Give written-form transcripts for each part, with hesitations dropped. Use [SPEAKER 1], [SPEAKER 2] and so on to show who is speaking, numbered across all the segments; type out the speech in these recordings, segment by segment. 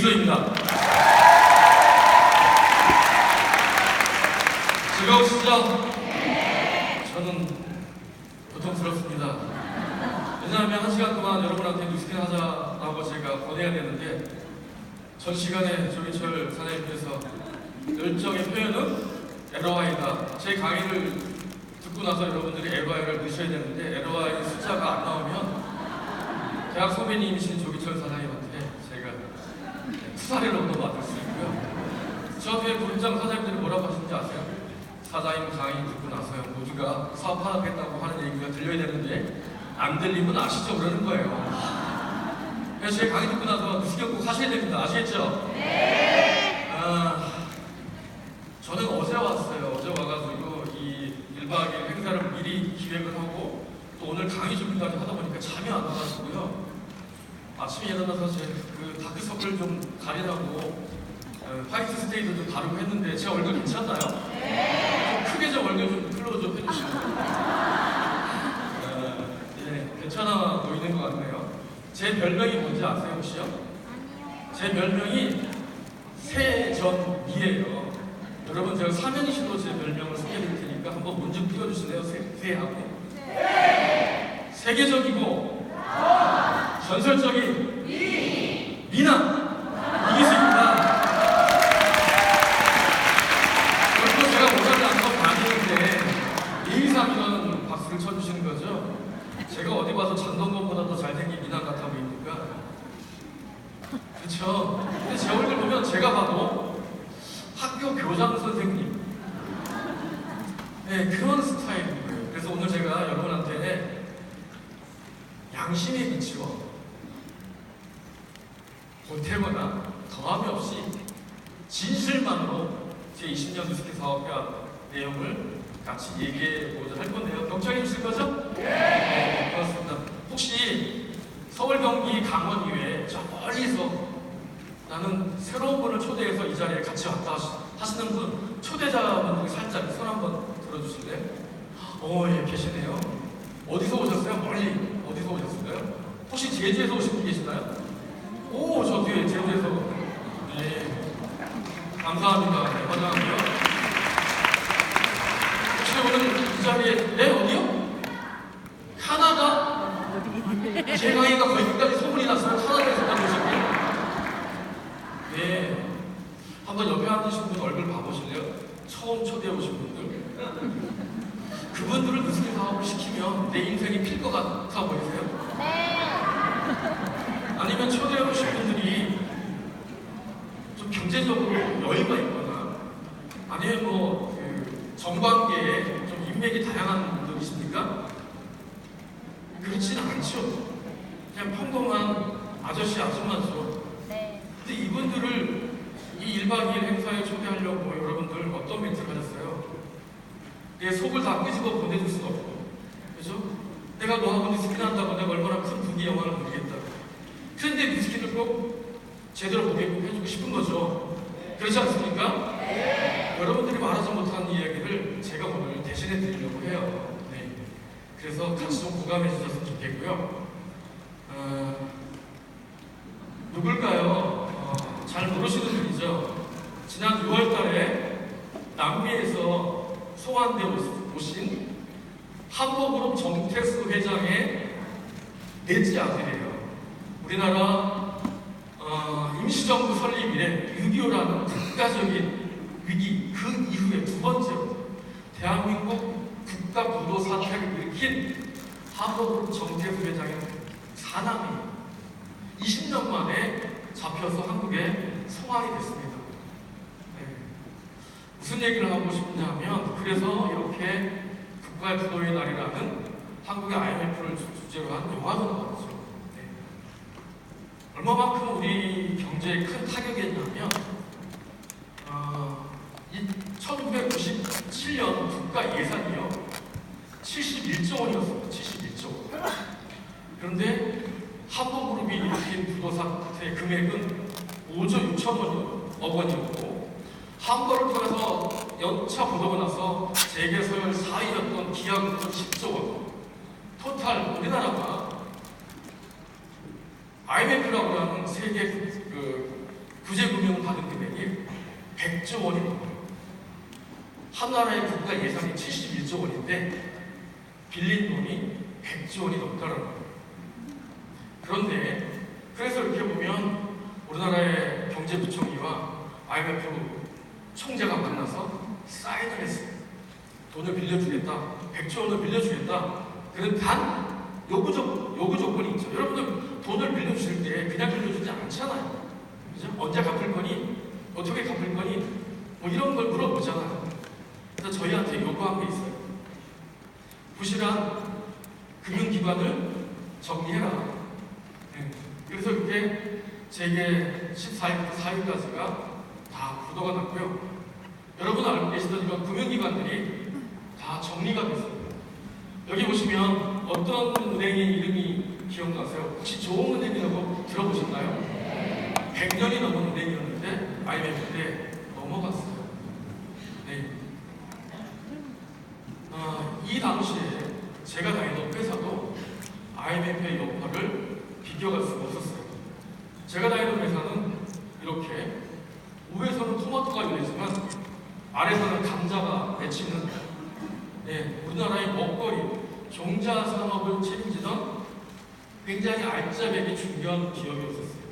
[SPEAKER 1] 이수로입니다. 즐거우시죠? 저는 고통스럽습니다. 왜냐하면 한 시간 동안 여러분한테 뉴스캔 하자라고 제가 보내야 되는데 전 시간에 조기철 사장님께서 열정의 표현은 LOI다. 제 강의를 듣고 나서 여러분들이 LOI를 넣으셔야 되는데 LOI 숫자가 안 나오면 대학 선배님이신 조기철 사장님한테 제가 투사리를 얻어받을 수 있고요. 저한테 부장 사장님들이 뭐라고 하시는지 아세요? 사장님 강의 듣고 나서요 모두가 사업하겠다고 하는 얘기가 들려야 되는데 안 들리면 아시죠? 그러는 거예요. 그래서 제 강의 듣고 나서 뉴스캔 꼭 하셔야 됩니다. 아시겠죠? 네. 저는 어제 왔어요. 어제 와가지고 이 1박 2일 행사를 미리 기획을 하고 또 오늘 강의 준비까지 하다 보니까 잠이 안 와가지고요. 아침에 일어나서 제 그 다크서클 좀 가리라고 화이트 스테이도 좀 바르고 했는데 제 얼굴 괜찮나요? 네. 좀 크게 좀 얼굴 좀 클로즈업 해주시고 네, 괜찮아 보이는 것 같네요. 제 별명이 뭔지 아세요 혹시요? 아니요. 제 별명이 세전이에요. 여러분 제가 삼행시로 제 별명을 소개해드릴 테니까 한번 문제 풀어주실래요? 세하고 네. 세계적이고 전설적인 미남 이기수입니다. 그리고 제가 못하지 않고 다니는데 예의상 박수를 쳐주시는 거죠. 제가 어디 봐서 장동건보다 더 잘생긴 미남 같아 보입니까? 그렇죠? 근데 제 얼굴 보면 제가 봐도 학교 교장 선생님 네, 그런 스타일이에요. 그래서 오늘 제가 여러분한테 양심의 빛으로 보태거나 더함이 없이 진실만으로 제 20년 뉴스캔 사업과 내용을 같이 얘기해보자 할 건데요. 경청해 주실 거죠? 네, 고맙습니다. 혹시 서울, 경기, 강원 이외에 저 멀리서 나는 새로운 분을 초대해서 이 자리에 같이 왔다 하시는 분, 초대자분 중에 살짝 손 한번 들어주실래요? 예, 계시네요. 어디서 오셨어요? 멀리 어디서 오셨어요? 혹시 제주에서 오신 분 계시나요? 오, 저 뒤에 제주에서. 네, 감사합니다. 네, 환영합니다. 혹시 오늘 이 자리에 네, 어디요? 카나다? 제 강의가 거의 끝까지 소문이 났어요. 카나다에서 오셨네요. 네, 한번 옆에 앉으신 분 얼굴 봐보실래요? 처음 초대해 오신 분들. 그분들을 무슨 사업을 시키면 내 인생이 필 것 같아 보이세요? 네. 아니면 초대해 오신 분들이 좀 경제적으로 여유가 있거나 아니면 그 정관계에 좀 인맥이 다양한 분들이십니까? 그렇지는 않죠. 그냥 평범한 아저씨 아줌마죠. 네. 근데 이분들을 이 1박 2일 행사에 초대하려고 여러분들 어떤 멘트를 하셨어요? 내 속을 다 끄집어 보내줄 수가 없고, 그죠? 내가 너하고 뉴스캔 한다고 내가 얼마나 큰 분기 영화를 누리겠다. 그런데 뉴스캔을 꼭 제대로 보게 해주고 싶은 거죠. 그렇지 않습니까? 네. 여러분들이 말하지 못한 이야기를 제가 오늘 대신해 드리려고 해요. 네. 그래서 같이 좀 공감해 주셨으면 좋겠고요. 누굴까요? 잘 모르시는 분이죠. 지난 6월 달에 남미에서 소환돼 오신 한국그룹 정태수 회장의 넷째 아들이에요. 우리나라 임시정부 설립 이래 6.25라는 국가적인 위기 그 이후에 두 번째로 대한민국 국가부도 사태를 일으킨 한국그룹 정태수 회장의 사남이 20년 만에 잡혀서 한국에 송환이 됐습니다. 네. 무슨 얘기를 하고 싶냐 하면 그래서 이렇게 국가의 부도의 날이라는 한국의 IMF를 주제로 한 영화가 나왔죠. 네. 얼마만큼 우리 경제에 큰 타격이 했냐면 1997년 국가 예산이요 71조 원이었습니다. 71조 원. 그런데 한국그룹이 일으킨 부도 사태 금액은 5조 6천억 원이었고 한국을 통해서 연차 부도가 나서 세계 서열 4위였던 기아금은 10조 원. 토탈 우리나라가 IMF라고 하는 세계 구제금융 받은 금액이 100조 원이 넘어요. 한 나라의 국가 예산이 71조 원인데 빌린 돈이 100조 원이 넘다는 거예요. 그런데 그래서 이렇게 보면 우리나라의 경제부총리와 IMF 총재가 만나서 사인을 했어요. 돈을 빌려주겠다. 100조 원을 빌려주겠다. 그런데 단 요구 조건이 있죠. 여러분들 돈을 빌려주실 때 그냥 빌려주지 않잖아요. 그죠? 언제 갚을 거니? 어떻게 갚을 거니? 뭐 이런 걸 물어보잖아요. 그래서 저희한테 요구한 게 있어요. 부실한 금융기관을 정리해라. 네. 그래서 이렇게 제게 14일부터 4일까지가 다 보도가 났고요. 여러분 알고 계시던 이런 금융기관들이 다 정리가 됐어요. 여기 보시면 어떤 은행의 이름이 기억나세요? 혹시 조홍은행이라고 들어보셨나요? 100년이 넘은 은행이었는데 IMF 때 넘어갔어요. 네. 이 당시에 제가 다니던 회사도 IMF의 여파를 비껴갈 수가 없었어요. 제가 다니던 회사는 이렇게 위에서는 토마토가 열리지만 아래서는 감자가 맺히는 우리나라의 먹거리, 종자 산업을 책임지던 굉장히 알짜배기 중요한 기업이었었어요.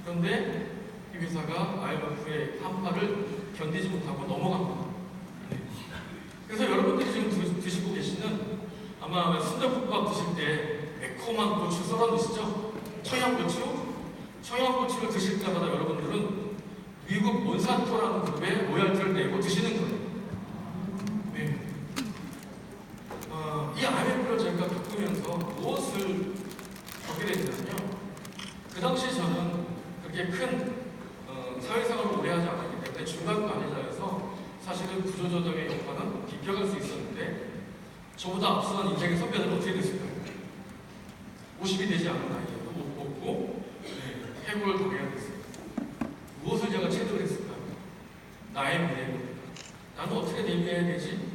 [SPEAKER 1] 그런데 이 회사가 IMF의 한파를 견디지 못하고 넘어갑니다. 그래서 여러분들이 지금 드시고 계시는 아마 순대국밥 드실 때 매콤한 고추 썰어 드시죠? 청양고추? 청양고추를 드실 때마다 여러분들은 미국 몬산토라는 그룹의 로얄티를 내고 드시는 거예요. 네. 이 IMF를 제가 겪으면서 무엇을 겪게 됐냐면요. 그 당시 저는 그렇게 큰 사회생활을 오래 하지 않았기 때문에 중간 관리자여서 사실은 구조조정의 여파는 비껴갈 수 있었는데 저보다 앞서는 인생의 선배들은 어떻게 됐을까요? 50이 되지 않은 나이에도 못 뽑고 해고를 당해야 됐어요. 무엇을 제가 체득을 했을까요? 나의 미래입니다. 나는 어떻게 대비해야 되지?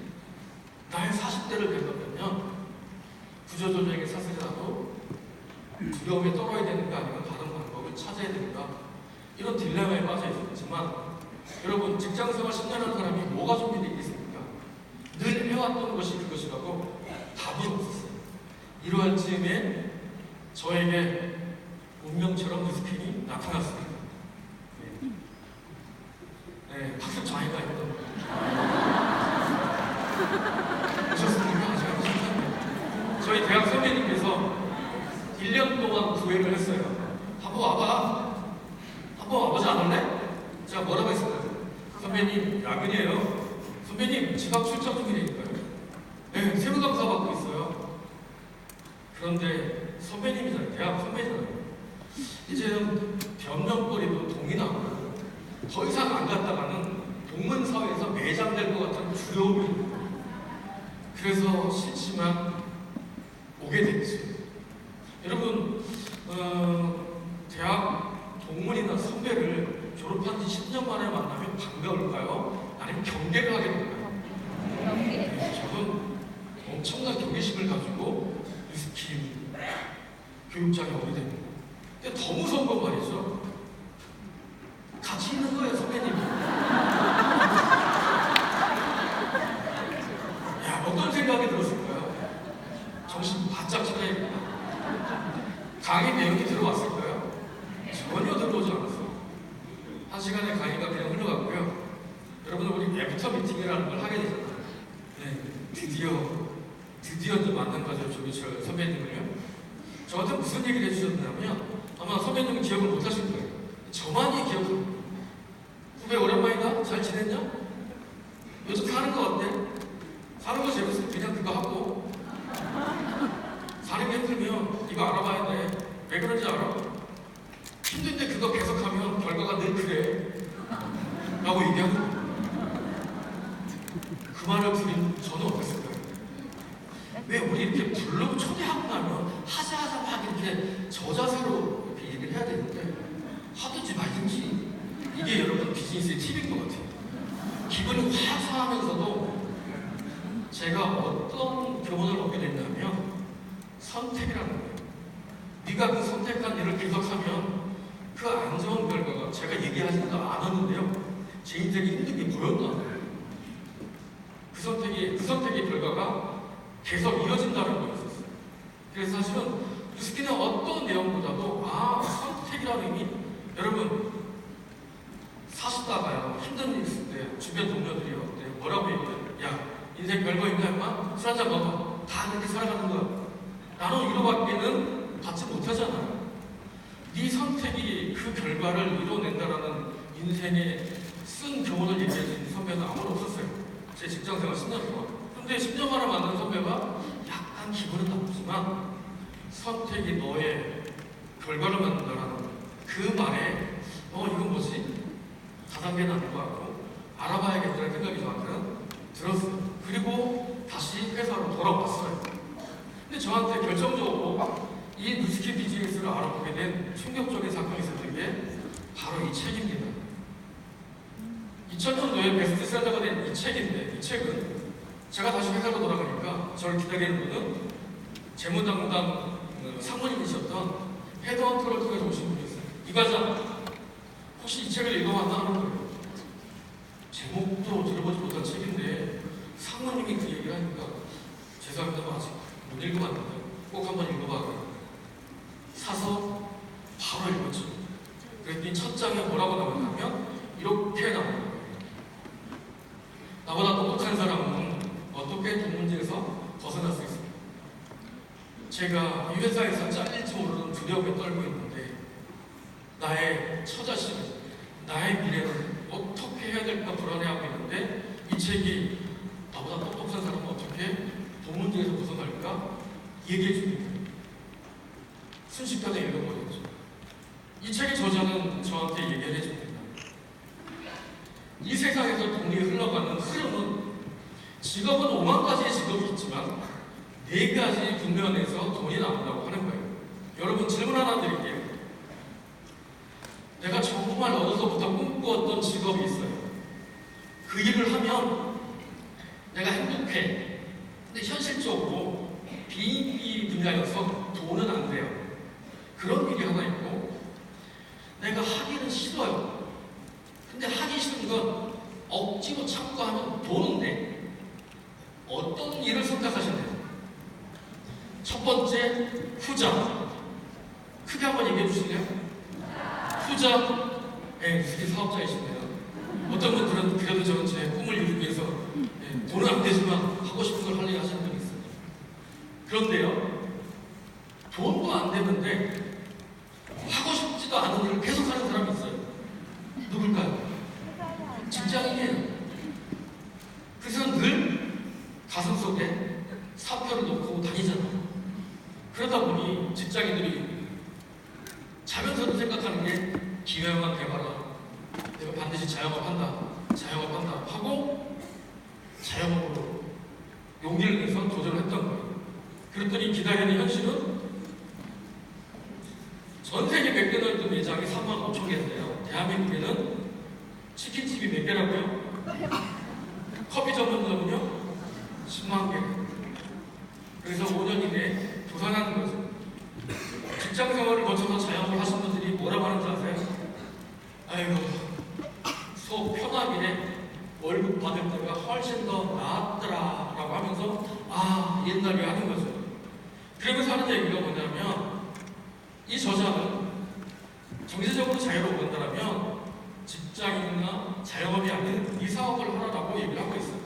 [SPEAKER 1] 나의 40대를 되려면 구조조정의 사슬이라도 두려움에 떨어야 되는가 아니면 다른 방법을 찾아야 되는가 이런 딜레마에 빠져 있었지만 여러분 직장생활 10년 한 사람이 뭐가 준비되어 있습니까? 늘 해왔던 것이 그것이라고 답은 없었어요. 이러한 즈음에 저에게 운명처럼 뉴스킨이 나타났습니다. 학습 장애가 있던 보셨습니까? 제가 보셨습니다. 저희 대학 선배님께서 1년 동안 구애를 했어요. 한번 와봐. 한번 와보지 않을래? 제가 뭐라고 했을까요? 선배님 야근이에요. 선배님 지각 출장 중이니까요. 네, 세무감사 받고 있어요. 그런데 선배님이잖아요. 대학 선배잖아요. 이제는 변명거리도 동이 나고 더 이상 안 갔다가는 동문사회에서 매장될 것 같은 두려움이 그래서 싫지만 오게 됐죠. 여러분 대학 동문이나 선배를 졸업한 지 10년 만에 만나면 반가울까요? 아니면 경계를 하게 될까요? 저는 엄청난 경계심을 가지고 뉴스킴 교육장에 오게 됩니다. 근데 더 무서운 건 말이죠. 같이 있는 거예요, 선배님이. 야, 어떤 생각이 들었을까요? 정신 바짝 차려야겠다. 강의 내용이 들어왔을까요? 전혀 들어오지 않았어요. 한 시간의 강의가 그냥 흘러갔고요. 여러분들 우리 애프터 미팅이라는 걸 하게 되잖아요. 네, 드디어 이제 만난 거죠, 조기철 선배님을요. 저한테 무슨 얘기를 해주셨냐면 아마 선배님은 기억을 못 하실 거예요. 저만이 기억합니다. 후배 오랜만이다? 잘 지냈냐? 요즘 사는 거 어때? 사는 거 재밌으면 그냥 그거 하고 사는 게 힘들면 이거 알아봐야 돼. 왜 그런지 알아? 힘든데 그거 계속하면 결과가 늘 그래 라고 얘기하는 거예요. 그 말을 들은 저는 어땠을까요? 왜 우리 이렇게 블로그 초대하고 나면 하자 막 이렇게 저자세로 이렇게 얘기를 해야 되는데 하든지 말든지 이게 여러분 비즈니스의 팁인 것 같아요. 기분이 확 상하면서도 제가 어떤 교훈을 얻게 됐냐면 선택이라는 거예요. 네가 그 선택한 일을 계속하면 그 안 좋은 결과가 제가 얘기하지도 않았는데요. 제 인생이 힘든 게 보였나? 그 선택의 결과가 계속 이어진다는 거였었어요. 그래서 사실은 뉴스키는 어떤 내용보다도 선택이라는 의미, 여러분 사시다가요 힘든 일 있을 때 주변 동료들이 어때 뭐라고 얘기해요? 야 인생 별거 있나 임마? 술 한잔 먹어. 다 이렇게 살아가는 거야. 나는 위로받기는 받지 못하잖아. 네 선택이 그 결과를 이뤄낸다라는 인생의 쓴 교훈을 얘기해 준 선배는 아무도 없었어요. 제 직장생활 10년 동안. 근데 10년 만에 만난 선배가 약간 기분은 나쁘지만 선택이 너의 결과를 만든다라는 그 말에 이건 뭐지? 다단계는 아닌 것 같고 알아봐야겠다는 생각이 저한테는 들었어요. 그리고 다시 회사로 돌아왔어요. 근데 저한테 결정적으로 이 뉴스키 비즈니스를 알아보게 된 충격적인 사건이 있었던 게 바로 이 책입니다. 2000년도에 베스트셀러가 된 이 책인데 이 책은 제가 다시 회사로 돌아가니까 저를 기다리는 분은 재무담당 상무님이셨던 헤드헌터를 통해서 오신 분이었어요. 이 과장 혹시 이 책을 읽어봤나 하는 거예요. 제목도 들어보지 못한 책인데 상무님이 그 얘기를 하니까 죄송합니다. 아직 못 읽어봤는데 꼭 한번 읽어봐. 사서 바로 읽었죠. 그랬더니 첫 장에 뭐라고 나왔냐면 이렇게 나온 거예요. 나보다 똑똑한 사람은 어떻게 돈 문제에서 벗어날 수 있을까? 제가 이 회사에서 잘릴지 모르는 두려움에 떨고 있는데 나의 처자식, 나의 미래를 어떻게 해야 될까 불안해하고 있는데 이 책이 나보다 똑똑한 사람은 어떻게 돈 문제에서 벗어날까 얘기해 줍니다. 순식간에 읽어버렸죠. 이 책의 저자는 저한테 얘기를 해줍니다. 이 세상에서 돈이 흘러가는 흐름은 직업은 5만 가지의 직업이 있지만 4가지 국면에서 돈이 나온다고 하는 거예요. 여러분 질문 하나 드릴게요. 내가 정말 어려서부터 꿈꾸었던 직업이 있어요. 그 일을 하면 내가 행복해. 근데 현실적으로 비인기 분야여서 돈은 안 돼요. 그런 일이 하나 있고 내가 하기는 싫어요. 근데 하기 싫은 건 억지로 참고 하면 돈은 돼. 어떤 일을 선택하실래요? 첫 번째, 후자. 크게 한번 얘기해 주실래요? 후자. 무슨 사업자이신데요. 어떤 분들은 그래도 저는 제 꿈을 이루기 위해서 돈은 안 되지만 하고 싶은 걸 하려고 하시는 분이 있어요. 그런데요, 돈도 안 되는데 하고 싶지도 않은 일을 계속 하는 사람이 있어요. 누굴까요? 직장인이에요. 그래서 늘 가슴속에 사표를 놓고 다니잖아요. 그러다 보니 직장인들이 자면서도 생각하는 게 기회만 돼봐라. 내가 반드시 자영업한다. 자영업한다. 하고 자영업으로 용기를 내서 도전을 했던 거예요. 그랬더니 기다리는 현실은 전 세계 맥도날드 매장이 3만 5천 개인데요. 대한민국에는 치킨집이 몇 개라고요? 커피 전문점은요? 10만 개. 그래서 5년 이내에 도산하는 거죠. 직장 생활을 거쳐서 자영업을 하신 분들이 뭐라고 하는지 아세요? 아이고, 속 편하게 월급 받을 때가 훨씬 더 나았더라 라고 하면서 옛날에 하는 거죠. 그러면서 하는 얘기가 뭐냐면 이 저자는 정치적으로 자유로운 건다라면 직장인이나 자영업이 아닌 이 사업을 하라고 얘기를 하고 있어요.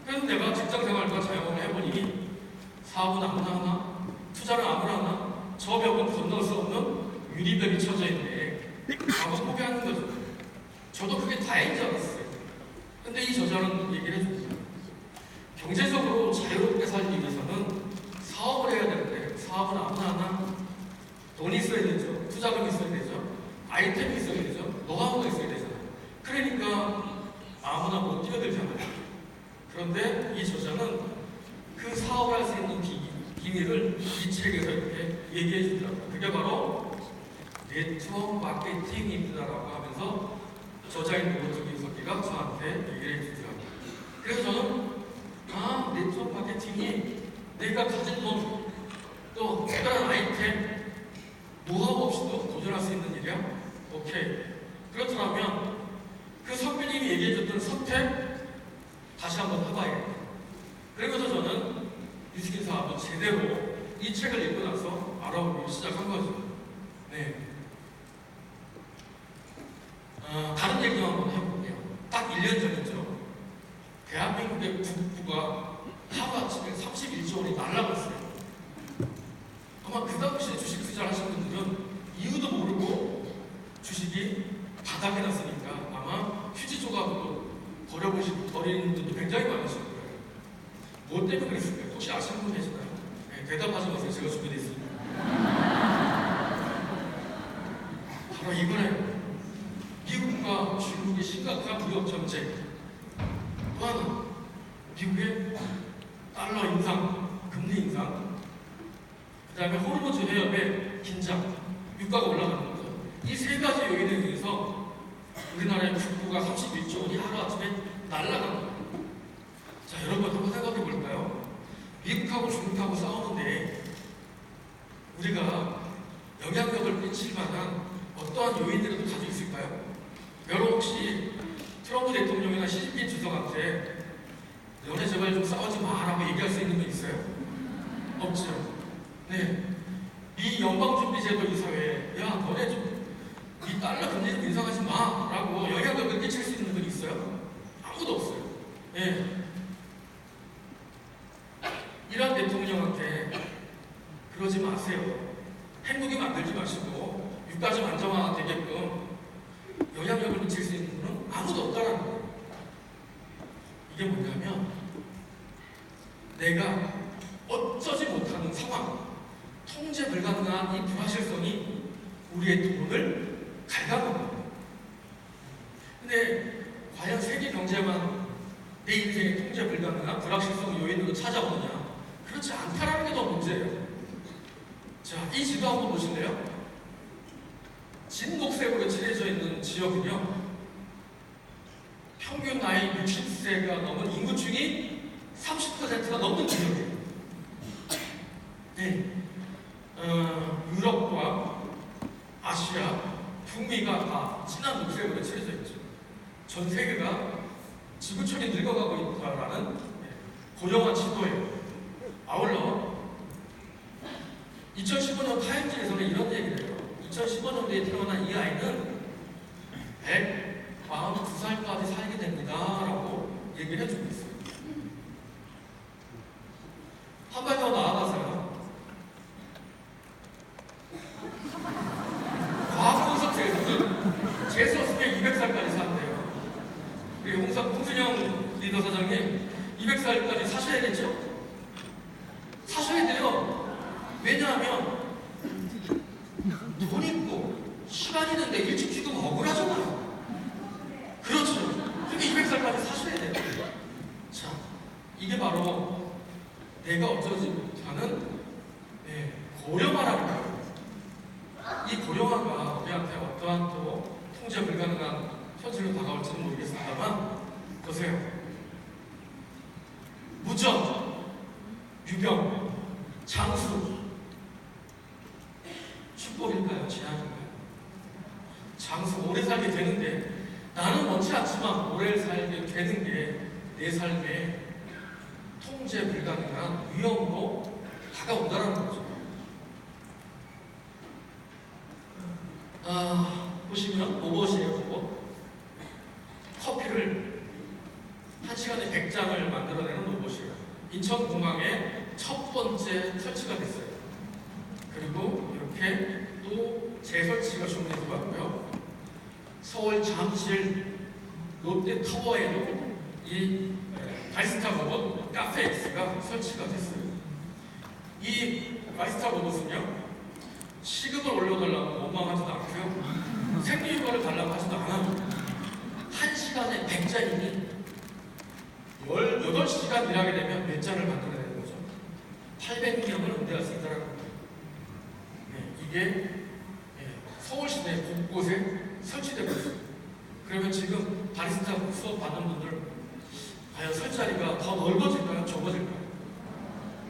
[SPEAKER 1] 그래서 내가 직장생활과 자영업을 해보니 사업은 아무나 하나, 투자는 아무나 하나, 저 벽은 건널 수 없는 유리벽이 쳐져 있네 라고 소개하는 거죠. 저도 그게 다행인 줄 알았어요. 근데 이 저자는 얘기를 해줍니다. 경제적으로 자유롭게 살기 위해서는 사업을 해야 되는데 사업은 아무나 하나 돈이 있어야 되죠. 투자금이 있어야 되죠. 아이템이 있어야 되죠. 노하우가 있어야 되잖아요. 그러니까 아무나 못 뛰어들잖아요. 그런데 이 저자는 그 사업을 할 수 있는 기밀을 이 책에서 이렇게 얘기해 주더라고요. 그게 바로 네트워크 마케팅입니다라고 하면서 저자인 로버트 김석기가 저한테 얘기를 해주더라고요. 그래서 저는 네트워크 마케팅이 내가 가진 돈, 또 특별한 아이템, 노하우 없이도 도전할 수 있는 일이야? 오케이. 그렇더라고요. 끝에 다시 한번 해봐야겠다. 그러면서 저는 뉴스킨 사업을 제대로 이 책을 읽고 나서 알아보기 시작한 거죠. 네. 다른 얘기 한번 해볼게요. 딱 1년 전이죠. 대한민국의 국부가 하루아침에 31조 원이 날라갔어요. 아마 그 당시에 주식 투자를 하신 분들은 이유도 모르고 주식이 바닥에 났으니까 아마 휴지 조각으로 버리는 분들도 굉장히 많으실 거예요. 뭐 때문에 그랬을까요? 혹시 아시는 분 계시나요? 네, 대답하지 마세요. 제가 준비되어 있습니다. 바로 이거예요. 미국과 중국의 심각한 무역 전쟁, 또 하나 미국의 달러 인상, 금리 인상, 그 다음에 호르무즈 해협의 긴장, 유가가 올라가는 거죠. 이 세 가지 요인에 의해서 우리나라의 국부가 31조 원이 하루아침에 날아간 거예요. 자, 여러분 한번 생각해 볼까요? 미국하고 중국하고 싸우는데 우리가 영향력을 미칠 만한 어떠한 요인들을 가지고 있을까요? 여러분 혹시 트럼프 대통령이나 시진핑 주석한테 너네 제발 좀 싸우지 마라고 얘기할 수 있는 분 있어요? 없죠. 네. 이 연방준비제도 이사회에 야 너네 좀 이 달러 금리 좀 인상하지 마라고 영향력을 끼칠 수 있는 분 있어요? 아무도 없어요. 네. 이란 대통령한테 그러지 마세요. 핵무기 만들지 마시고 유가 좀 안정화되게끔 영향력을 미칠 수 있는 분은 아무도 없다는 거예요. 이게 뭐냐면 내가 어쩌지 못하는 상황, 통제 불가능한 이 불확실성이 우리의 돈을 갉아먹는 거예요. 근데 과연 세계 경제만 내 인생의 통제 불가능한 불확실성 요인으로 찾아오느냐? 그렇지 않다라는 게 더 문제예요. 자, 이 지도 한번 보실래요? 진녹색으로 칠해져 있는 지역은요, 평균 나이 60세가 넘은 인구층이 30%가 넘는 지역이에요. 네. 유럽과 아시아, 북미가 다 진한 녹색으로 칠해져 있죠. 전 세계가 지구촌이 늙어가고 있다라는 고령화 지도예요. 아울러 2015년 타임즈에서는 이런 얘기를 해요. 2015년도에 태어난 이 아이는 142살까지 살게 됩니다 라고 얘기를 해주고 있어요. 한 발 더 나아가서요. 과학 분석체에서는 재수없으면 200살까지 산대요. 우리 홍순영 리더 사장님 200살까지 사셔야겠죠? 사셔야 돼요. 왜냐하면 돈 있고 시간 있는데 일찍 죽으면 억울하잖아요. 그렇죠. 그러니까 200살까지 사셔야 돼요. 자, 이게 바로 내가 어쩌지 못하는 고령화라는 거예요. 이 고령화가 우리한테 어떠한 또 통제 불가능한 현실로 다가올지는 모르겠습니다만 보세요. 무정, 유병, 장수 축복일까요? 제한일까요? 장수 오래 살게 되는데 나는 원치 않지만 오래 살게 되는 게 내 삶에 통제 불가능한 위험으로 다가온다는 거죠. 보시면 로봇이에요, 로봇. 커피를 1시간에 100잔을 만들어내는 로봇이에요. 인천공항에 첫 번째 설치가 됐어요. 그리고 이렇게 또 재설치가 준비되어 왔고요. 서울 잠실 롯데타워에도 이 바리스타 로봇 카페엑스가 설치가 됐어요. 이 바리스타 로봇은요, 시급을 올려달라고 원망하지도 않고요, 생리휴가를 달라고 하지도 않아요. 1시간에 100잔이니 18시간 일하게 되면 몇 잔을 만들어내는 거죠? 800명을 응대할 수 있다는 거예요. 이게 서울 시내 곳곳에 설치되고 있어요. 그러면 지금 바리스타 수업 받는 분들 과연 설 자리가 더 넓어질까요? 좁아질까요?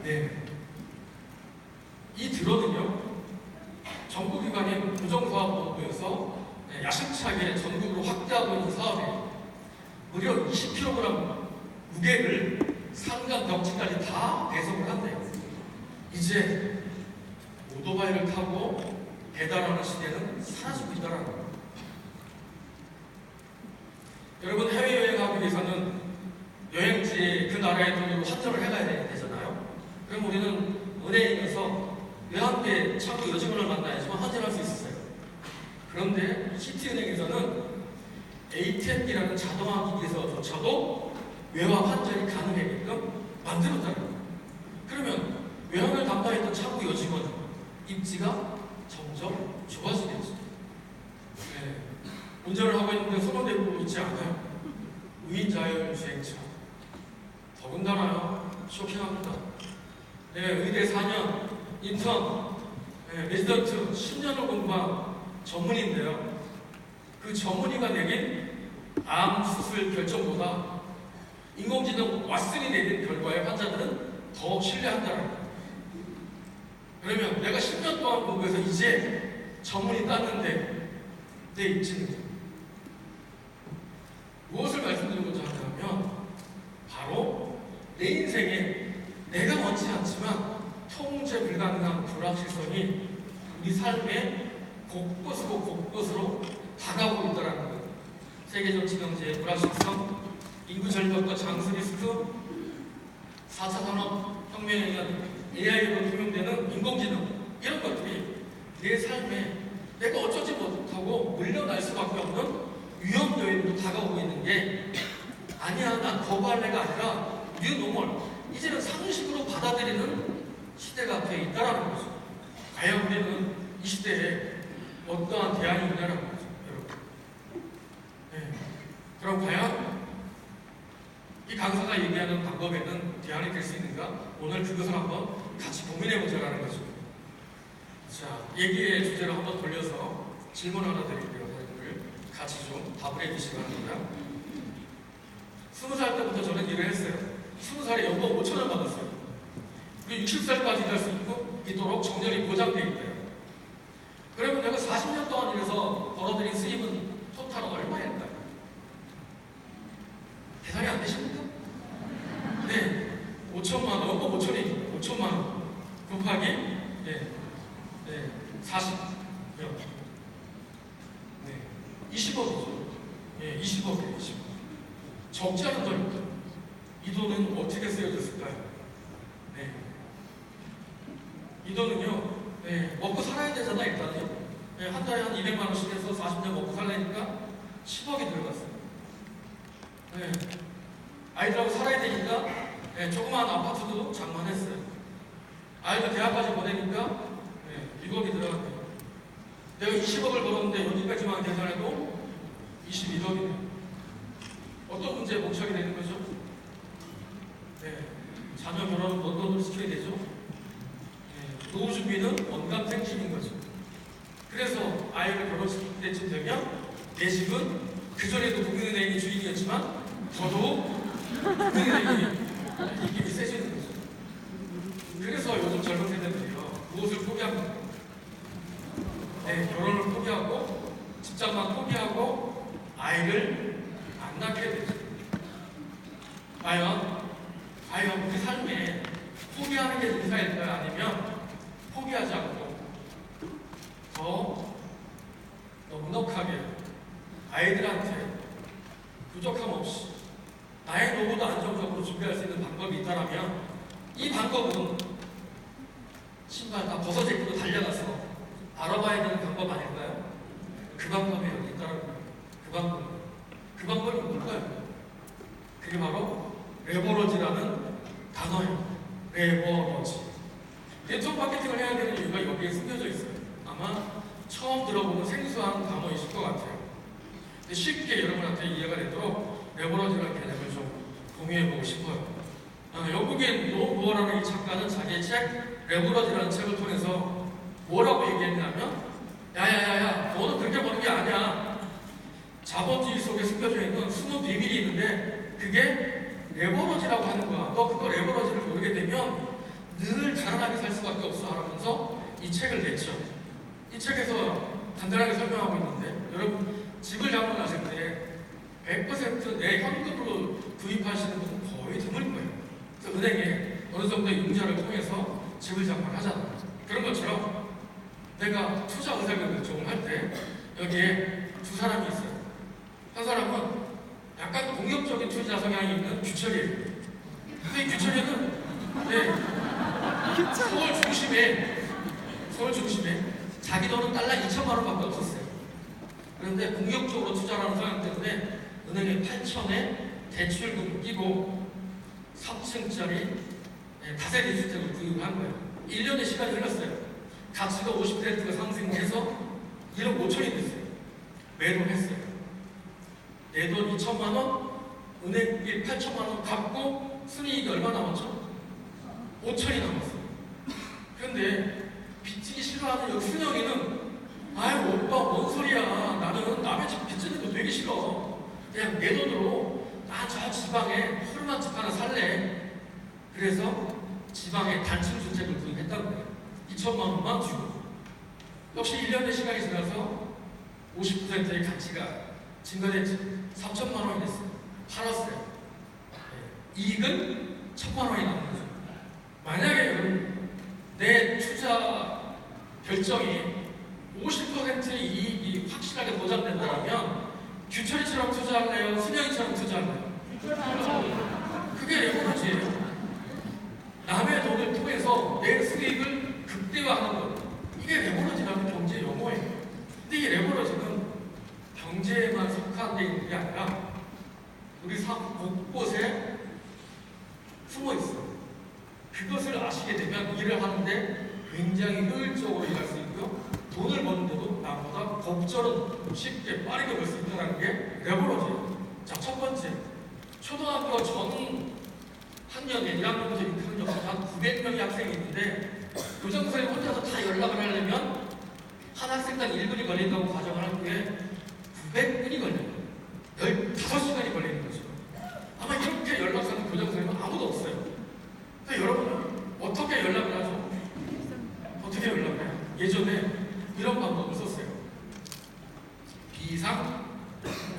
[SPEAKER 1] 네. 이 드론은요, 정부기관인 고정사업본부에서 야심차게 전국으로 확대하고 있는 사업이에요. 무려 20kg 무게를 산간 벽지까지 다 배송을 한대요. 이제 오토바이를 타고 배달하는 시대는 사라지고 있다는 거예요. 여러분, 해외여행 가기 위해서는 여행지 그 나라의 돈으로 환전을 해가야 되잖아요. 그럼 우리는 은행에서 외환계 창구 여직원을 만나야지만 환전할 수 있었어요. 그런데 시티은행에서는 ATM기라는 자동화 기기에서조차도 외화 환전이 가능하게끔 만들었다는 거예요. 그러면 외환을 담당했던 창구 여직원 입지가 점점 좁아지겠죠. 네. 운전을 하고 있는데 손을 대고 있지 않아요. 무인자율 주행차. 더군다나 쇼킹합니다. 네, 의대 4년, 인턴, 레지던트 10년을 공부한 전문의인데요. 그 전문의가 내린 암 수술 결정보다 인공지능 왓슨이 내린 결과에 환자들은 더 신뢰한다는 거예요. 그러면 내가 10년 동안 공부해서 이제 전문의 땄는데 내 입지는 무엇을 말씀드리고자 하냐면 바로 내 인생에 내가 원치 않지만 통제 불가능한 불확실성이 우리 삶의 곳곳으로 다가오고 있다는 거예요. 세계적 지정제의 불확실성, 인구 절벽과 장수 리스크, 4차 산업혁명에 의한 AI로 통용되는 인공지능, 이런 것들이 내 삶에 내가 어쩌지 못하고 물려날 수밖에 없는 위험 요인으로 다가오고 있는 게 아니야, 난 거부할래가 아니라 뉴노멀, 이제는 상식으로 받아들이는 시대가 되어 있다는 거죠. 과연 우리는 이 시대에 어떠한 대안이 있냐는 거죠, 여러분. 네. 그럼 과연 이 강사가 얘기하는 방법에는 대안이 될 수 있는가? 오늘 그것을 한번 같이 고민해보자라는 거죠. 자, 얘기의 주제를 한번 돌려서 질문 하나 드릴게요. 여러분들 같이 좀 답을 해주시기 바랍니다. 20살 때부터 저는 일을 했어요. 20살에 연봉 5,000원 받았어요. 그리고 60살까지 일할 수 있도록 정년이 보장되어 있대요. 그러면 내가 40년 동안 일해서 벌어들인 수입은 토탈 얼마일까요? 계산이 안 되십니까? 네, 5천만 원, 연봉 5천이 5천만 원 곱하기 40명, 20억이죠. 20억이에요, 20억. 적지 않은 돈입니다. 이 돈은 어떻게 쓰여졌을까요? 네. 이 돈은요, 먹고 살아야 되잖아, 일단요. 한 달에 한 200만 원씩 해서 40년 먹고 살라니까 10억이 들어갔어요. 네. 아이들하고 살아야 되니까 조그마한 아파트도 장만했어요. 아이들 대학까지 보내니까 6억이 들어갔네요. 내가 20억을 벌었는데 여기까지만 계산해도 21억이네요. 어떤 문제에 목적이 되는 거죠? 자녀 결혼은 뭔 돈으로 시켜야 되죠? 노후 준비는 원감탱심인 거죠. 그래서 아이를 결혼시킬 때쯤 되면 내 집은 그전에도 국민은행이 주인이었지만 더더욱 국민은행이 이익이 세지는 거죠. 그래서 요즘 젊은 세대들이요, 무엇을 포기합니까? 결혼을 포기하고 직장만 포기하고 아이를 안 낳게 되죠. 과연 우리 삶에 포기하는 게 능사일까요? 아니면 포기하지 않고 더 넉넉하게 아이들한테 부족함 없이 나의 노후도 안정적으로 준비할 수 있는 방법이 있다면 이 방법은 신발 다 벗어제끼고 달려가서 알아봐야 되는 방법 아닐까요? 그 방법이 여기 있다는 거예요. 그 방법이 뭘까요? 그게 바로 레버러지라는 단어예요. 레버러지. 네트워크 마케팅을 해야 되는 이유가 여기에 숨겨져 있어요. 아마 처음 들어보는 생소한 단어이실 것 같아요. 근데 쉽게 여러분한테 이해가 되도록 레버러지라는 개념을 좀 공유해보고 싶어요. 영국의 노 무어라는 이 작가는 자기의 책 레버러지라는 책을 통해서 뭐라고 얘기했냐면, 야야야야, 너는 그렇게 버는 게 아니야. 자본주의 속에 숨겨져 있는 숨은 비밀이 있는데 그게 레버러지라고 하는 거야. 너 그거 레버러지를 모르게 되면 늘 가난하게 살 수밖에 없어 하면서 이 책을 냈죠. 이 책에서 간단하게 설명하고 있는데, 여러분 집을 장만하실 때 100%내 현금으로 구입하시는 분은 거의 드물 거예요. 그래서 은행에 어느 정도 융자를 통해서 집을 장만하잖아요. 그런 것처럼 내가 투자 의사결 결정을 할 때 여기에 두 사람이 있어요. 한 사람은 약간 공격적인 투자 성향이 있는 규철이에요. 근데 이 규철이는 서울 중심에 자기 돈은 달러 2천만 원밖에 없었어요. 그런데 공격적으로 투자하는 성향 때문에 은행에 8천에 대출금 끼고 3층짜리 다세대 주택을 구입을 한 거예요. 1년의 시간이 흘렀어요. 가치가 50%가 상승해서 1억 5천이 됐어요. 매도를 했어요. 내 돈 2천만 원, 은행비 8천만 원 갚고 순이익이 얼마 남았죠? 5천이 남았어요. 그런데 빚지기 싫어하는 여기 순영이는 아유 오빠 뭔 소리야. 나는 남의 집 빚지는 거 되게 싫어. 그냥 내 돈으로 나 저 지방에 푸르만 집 하나 살래. 그래서 지방에 단층 주택을 구입했다는 거예요. 2천만 원만 주고. 역시 1년의 시간이 지나서 50%의 가치가 증가됐지. 3천만 원이 됐어요. 팔았어요. 이익은 1천만 원이 남은 거죠. 만약에 내 투자 결정이 50%의 이익이 확실하게 보장된다면 규철이처럼 투자할래요? 순영이처럼 투자할래요? 그게 레버리지예요. 남의 돈을 통해서 내 수익을 극대화하는 것. 이게 레버리지라는 경제 용어예요. 근데 이 레버리지는 경제에만 속한 게 아니라 우리 삶 곳곳에 숨어 있어요. 그것을 아시게 되면 일을 하는데 굉장히 효율적으로 일할 수 있고요. 돈을 버는데도 나보다 법절은 쉽게 빠르게 벌 수 있다는 게 레버리지예요. 자, 첫 번째. 초등학교 전 학년에 1학년부터 6학년까지 한 900명의 학생이 있는데 교장선생님 혼자서 다 연락을 하려면 한 학생당 1분이 걸린다고 가정을 할 때 900분이 걸려요. 15시간이 걸리는 거죠. 아마 이렇게 연락하는 교장선생님은 아무도 없어요. 근데 여러분은 어떻게 연락을 하죠? 어떻게 연락을 해요? 예전에 이런 방법을 썼어요. 비상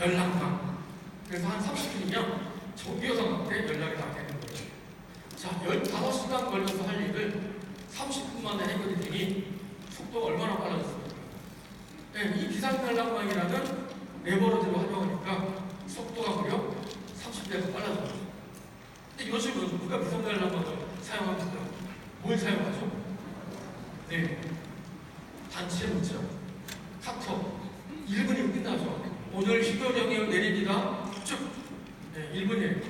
[SPEAKER 1] 연락망. 그래서 한 30분이면 정교사한테 연락이 다 되는 거예요. 자, 15시간 걸려서 할 일을 30분 만에 해결했더니 속도가 얼마나 빨라졌습니까? 네, 이 비상연락망이라는 레버리지로 활용하니까 속도가 무려 30배가 빨라졌죠. 근데 요즘은 누가 비상연락망을 사용합니까? 뭘 사용하죠? 네, 단체 문자, 카톡, 1분이면 끝나죠. 오늘 휴교령이 내립니다. 쭉! 네, 1분이에요.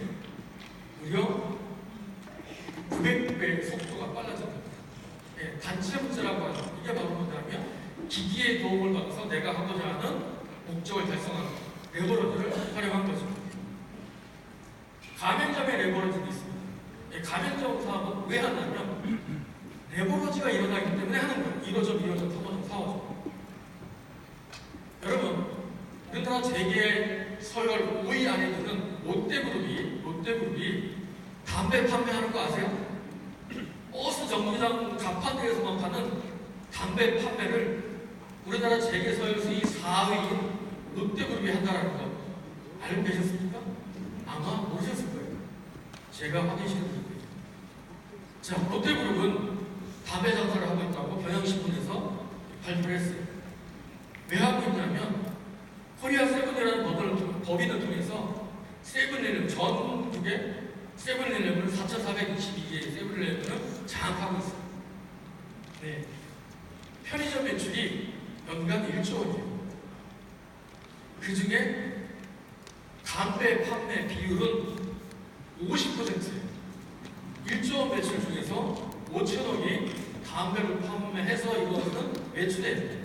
[SPEAKER 1] 무려 900배 속도가 빨라집니다. 네, 단체 문자라고 하죠. 이게 바로 뭐냐면 기기의 도움을 받아서 내가 하고자 하는 목적을 달성하는 레버리지를 활용한 거죠. 가맹점의 레버리지도 있습니다. 네, 가맹점 사업은 왜 하냐면 레버리지가 일어나기 때문에 하는 거예요. 1호점, 2호점, 3호점, 4호점. 여러분, 우리나라 재계 서열 5위 안에 드는 롯데그룹이 담배 판매하는 거 아세요? 버스 정류장 가판대에서만 파는 담배 판매를 우리나라 재계 서열 수위 4위인 롯데그룹이 한다는 거 알고 계셨습니까? 아마 모르셨을 거예요. 제가 확인시켜 드릴게요. 자, 롯데그룹은 담배 장사를 하고 있다고 경향신문에서 발표를 했어요. 왜 하고 있냐면 코리아 세븐이라는 법인을 통해서 세븐일레븐 전국에 세븐일레븐을 4,422개의 세븐일레븐을 장악하고 있어요. 네. 편의점 매출이 연간 1조 원이에요. 그 중에 담배 판매 비율은 50%예요. 1조 원 매출 중에서 5천억이 담배를 판매해서 이루어지는 매출이에요.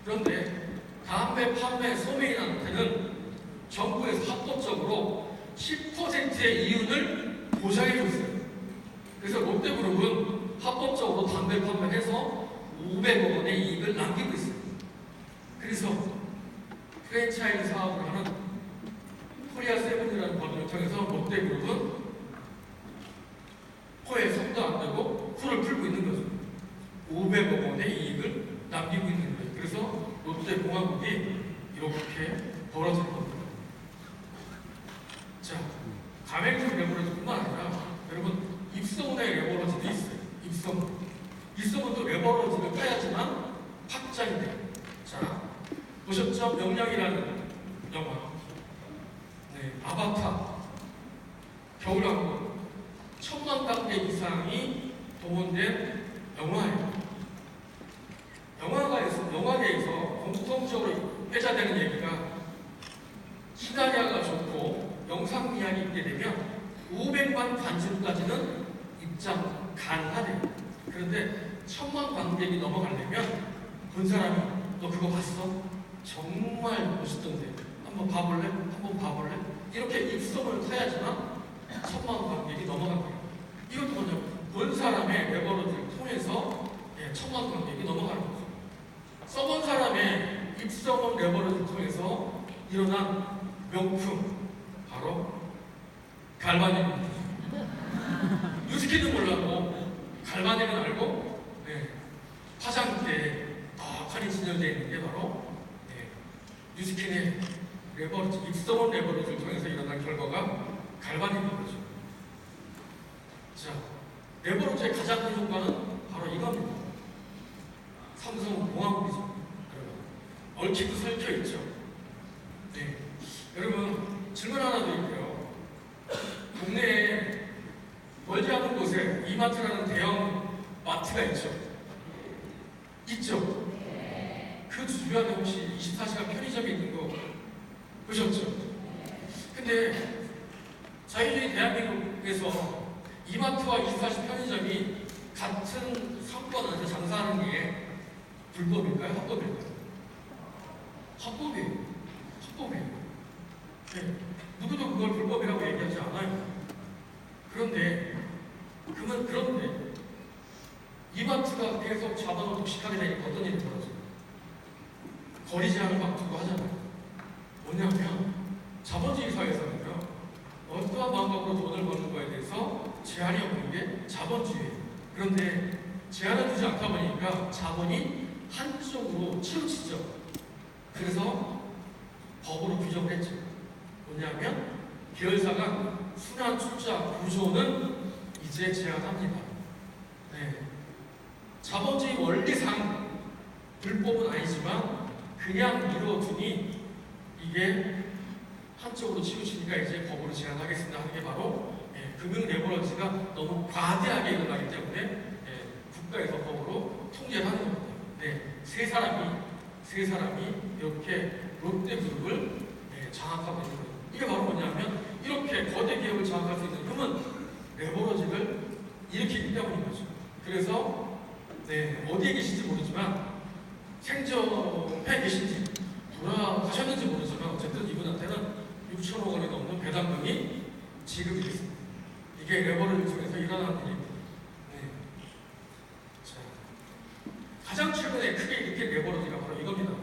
[SPEAKER 1] 그런데 담배 판매 소매인한테는 정부에서 합법적으로 10%의 이윤을 보장해 줬어요. 그래서 롯데그룹은 합법적으로 담배 판매해서 500억 원의 이익을 남기고 있어요. 그래서 프랜차이즈 사업을 하는 코리아 세븐이라는 법인을 통해서 롯데그룹은 코에 손도 안 대고 코를 풀고 있는 거죠. 500억 원의 이익을 남기고 있는 거예요. 그래서 롯데공화국이 이렇게 벌어진 겁니다. 명량이라는 영화, 아바타, 겨울왕국, 1000만 관객 이상이 동원된 영화예요. 영화계에서 공통적으로 회자되는 얘기가 시나리오가 좋고 영상 미학이 있게 되면 500만 관중까지는 입장 가능하대요. 그런데 1000만 관객이 넘어가려면 본 사람이 너 그거 봤어? 정말 멋있던데 한번 봐볼래? 한번 봐볼래? 이렇게 입소문을 타야지만 1000만 관객이 넘어간 거예요. 이것도 뭐냐면 본 사람의 레버러지를 통해서 1000만 관객이 넘어가는 거죠. 써본 사람의 입소문 레버러지를 통해서 일어난 명품 바로 갈바닉입니다. 뉴스키는 몰랐고 갈바닉은 알고 화장대에 덕하니 진열되어 있는 게 바로 뉴스킨의 레버러지, 입소문 레버러지를 통해서 일어난 결과가 갈바닉인 거죠. 자, 레버러지의 가장 큰 효과는 바로 이겁니다. 삼성공화국이죠. 여러분, 얽히고 설켜 있죠. 여러분, 질문 하나 드릴게요. 국내에 멀지 않은 곳에 이마트라는 대형 마트가 있죠. 있죠. 그 주변에 혹시 24시간 편의점이 있는 거 보셨죠? 근데 자유주의 대한민국에서 이마트와 24시간 편의점이 같은 상권에서 장사하는 게 불법일까요? 합법일까요? 합법이에요. 합법이에요. 누구도 그걸 불법이라고 얘기하지 않아요. 그런데 이마트가 계속 자본을 독식하게 되니까 어떤 일이 벌어져요? 거리 제한을 막 두고 하잖아요. 뭐냐면 자본주의 사회에서는요, 어떠한 방법으로 돈을 버는 거에 대해서 제한이 없는 게 자본주의예요. 그런데 제한을 두지 않다 보니까 자본이 한쪽으로 치우치죠. 그래서 법으로 규정을 했죠. 뭐냐면 계열사가 순환 출자 구조는 이제 제한합니다. 자본주의 원리상 불법은 아니지만 그냥 미뤄두니 이게 한쪽으로 치우치니까 이제 법으로 제한하겠습니다 하는 게 바로 금융 레버러지가 너무 과대하게 일어나기 때문에 국가에서 법으로 통제를 하는 겁니다. 세 사람이 이렇게 롯데그룹을 장악하고 있는 거예요. 이게 바로 뭐냐면 이렇게 거대 기업을 장악할 수 있는 힘은 레버러지를 일으키기 때문인 거죠. 그래서 어디에 계신지 모르지만 생존해 계신지 돌아가셨는지 모르지만 어쨌든 이분한테는 6천억 원이 넘는 배당금이 지급이 됐습니다. 이게 레버러지를 통해서 일어나는 일입니다. 자, 가장 최근에 크게 일으킨 레버러지가 바로 이겁니다.